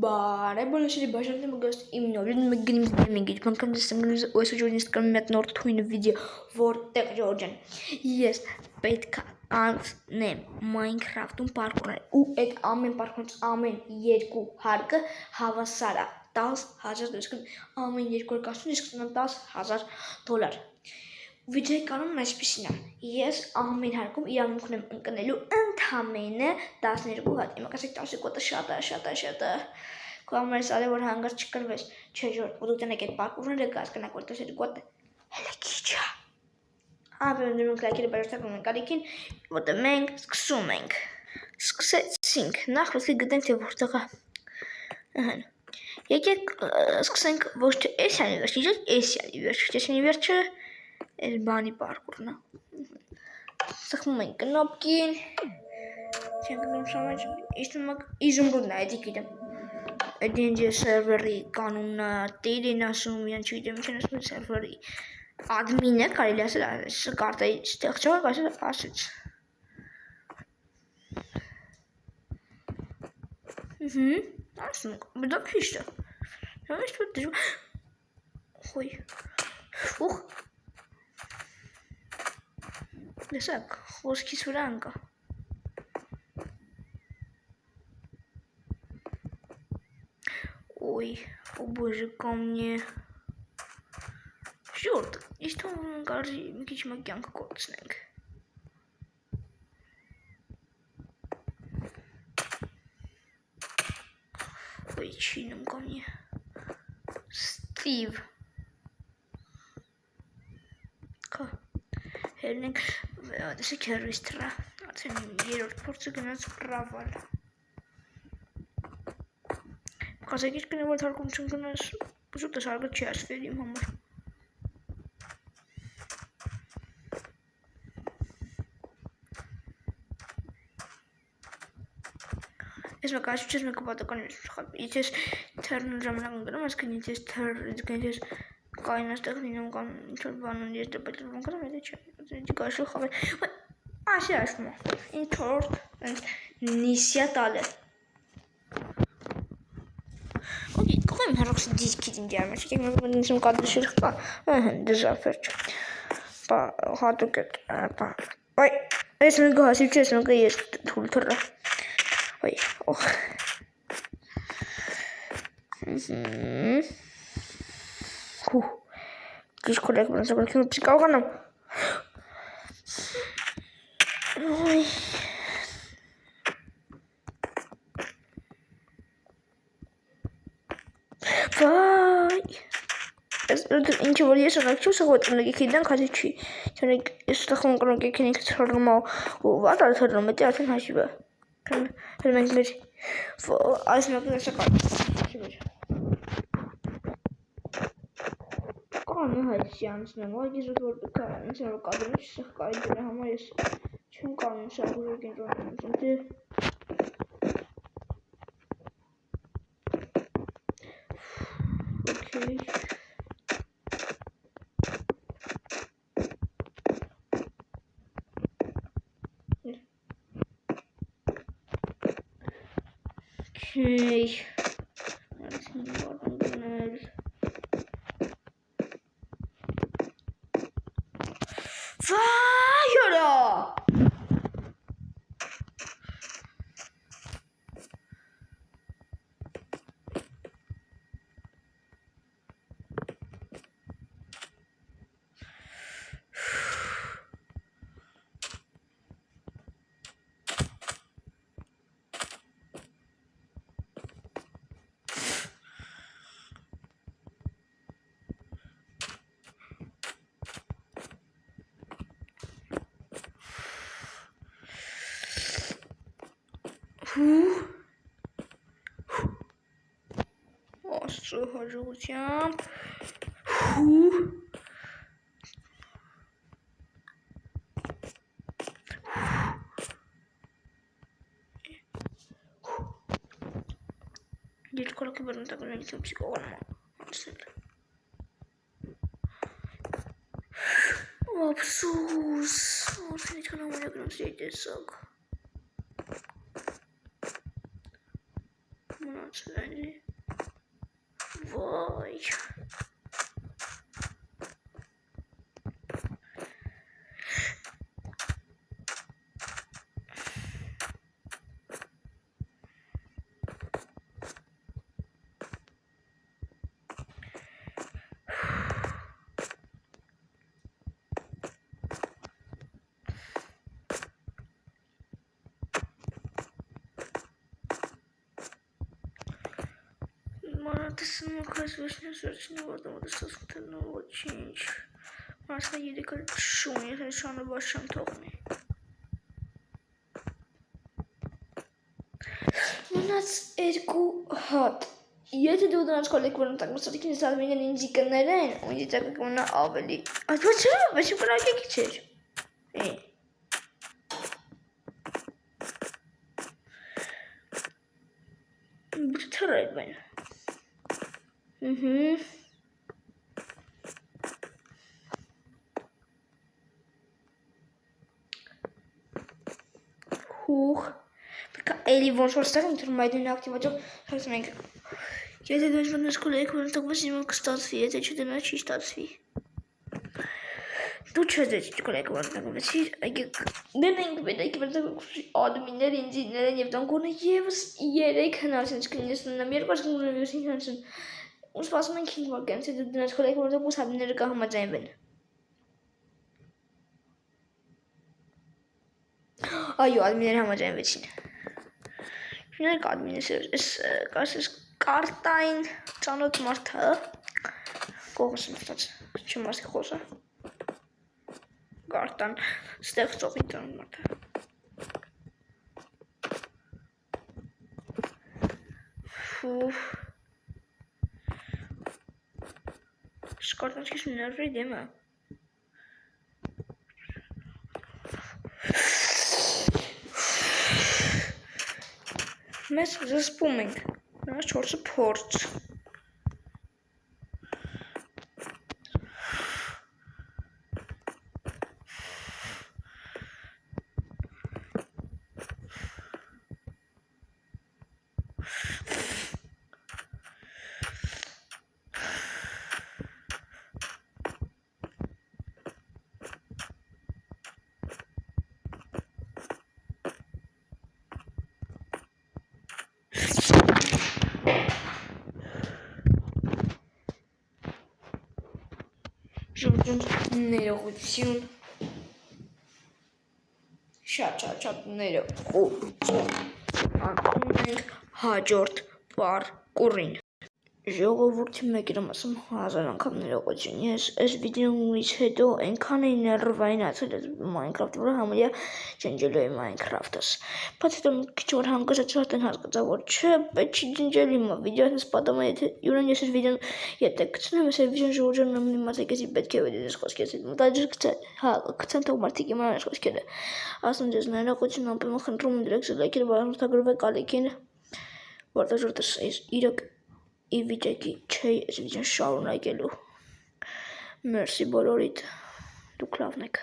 Բարեբոլոշերի բաժանեմ գաստ իմ նորին մգնում գեյմինգի բանկան դեսեմ այս ուժորինիստ կամ մետ նոր թույն վիդեո որտեղ Ջորջան ես պետք է անցնեմ Minecraft-ում պարկուրներ ու այդ ամեն պարկուրից ամեն երկու հարկը հավասար է 10,000 դրամ ամեն երկու հարկը իսկ $10,000 Վիդեոյի կանոնն այսպեսին է ես ամեն հարկում իրավունք ունեմ ընկնելու ընդամենը 12 հատ իմը կասեք 12 հատը շատ է քո համար էս արի որ հանգարց չկրվես չէ ժոր ու դու տնեք այդ պարկուրները կհասկանաք որ 12 հատը հələ քիչ է ապերնդրում լայքերը բաժանական ենք արիքին որտեղ մենք սկսում ենք սկսեցինք նախ ոսի գտենք թե որտեղ է եկեք սկսենք ոչ թե էսյանի վերջը էսյանի վերջը Այս բանի պարկուրն է։ Սխմում ենք կնոպկին։ Չենք գնում շամաջ, իզումրուդն է, էդի գիտեմ։ Էդի ինձ սերվերի կանունը տերին ասում, յան չգիտեմ, ինչ են ասում սերվերի ադմինը, կարելի ասել կարտայի ստեղծողը ասել ասեց։ Ասում ենք, բդա քիշտ է։ Համես որ դժում։ Խոյ։ Ուխ։ Լսակ, խոսքիս վրա ընկա։ Ой, о боже, ко мне. Жёрт, и что он кажется, մի քիչ մակյանք կորցնենք։ Ой, чином ко мне. Стив. Հերնենք դեսը քերվիստրա արդեն երրորդ փորձը գնաց պրավալ կազագիր կնեմ որ թարկում չընկնես բուզուտս արգը չի ասվեր իմ համար ես մեկ ասու չես մեկը պատական իցես թերն ժամանակ ընկնում ես կնից ես թեր կայնաստեղ լինում կամ ինչ-որ բանուն ես դպետլվում կրամ էդի չէ գաշու խավեր ասի ասում է ինչ-որ նիսյա տալ է կողեմ հեռոքսի դիսկից ինձ արմաչ եք մեկ նիսում կադրշիր կա դժավ վերջ հատուկ էտ ոյ ես մեկը հասիվ չես մեկը ես թուլ թռա ոյ օխ Քիչ քոլեք բնասակալությունը պիսի կարողանամ Ոյ Վայ Ինչը որ ես աղակ չու սղոտ ընգեք իդանք հազի չի Չանեք ես տխում կրոնք եկեն ինքը թրնում ու վատ ալ թրնում էտի արդեն հաշիվը Հել մենք մեր այս մեկը դեսակալ հաշիվը Կանը հայցի անցնեմ, այդ ես որ ինձ որ կադրը չսեղ կայ դրա համար ես չեմ կանում շահուրեք են ժողնում դե Okay. Vajora! Աստծո հաջողությամբ Երկու հարկի բռնտակն էլ քիչ կողանում անցնել Ափսոս Արդեն իչքան համարյակնում սի տեսակ մնացել են։ Վայ։ Տեսնում եք այս վերջնաշրջանը, որտեղ տեսնում ոչինչ։ Մասնա երեքը շուն, ես այս շանը բաց չեմ թողնի։ Մնաց 2 հատ։ Եթե դու դրանց կոլեկտորն տակ մսատիկին սալմինեն ինձի կներեն, ու ինձի տակ կմնա ավելի։ Այդ ոչ չէ, բայց կրակի քիչ էր։ Բուտ թռայր բան։ Հուղ էլի ոնց որ ստեղում թրում այդ նույն ակտիվացով հասնում ենք եթե դու ես կոլեգ որ տակվես իմ կստացվի եթե չդնա չի ստացվի դու չես կոլեգ որ տակվեսի դենենք պետք է ադմիններ ինձիներեն և տանկորնը եվս 3 հնարցին չկնեսննամ 2 հնարցին հնարցին ու սպասում ենք 5 վարկյանց դու դնաց կոլեգ որ տակվես ադմինները կհամաձայնվեն այո ադմինները համաձայնվեցին Շնորհք ադմինս այս կարտային ծանոթ մարդը կողս մտած չեմ ասի խոսը կարտան ստեղծողի ծանոթ մարդը ֆուֆ կարտան չես նրվի դեմը Մեզ զսպում ենք, նրանց 4-ը փորձ։ Ժողովուրդ ներողություն շատ ներողություն անենք հաջորդ պարկուրին ժողովուրդի մեկը ասում 1000 անգամ ներողություն ես այս վիդեոից հետո այնքան էի ներվայնացել այս Minecraft-ի վրա համարյա ջնջելու եմ Minecraft-ս բայց հետո մի քիչ որ հանգստացա արդեն հասկացա որ չէ պետք չի ջնջել հիմա վիդեոն սպատում եթե յուրեն ես այս վիդեոն եթե գցնեմ այս վիդեոն ժողովուրդը իմացեք էսի պետք է վերցնես խոսքերից մտածել գցեն թող մարդիկ իմանան այս խոսքերը ասում ձեզ ներողություն ամեն խնդրում եմ դրեք լայքերը բարձրացրեք ալիքին որտեղ որ իրոք ի վիճակի չէի այս վիդեոն շարունակելու մերսի բոլորիդ դուք լավն եք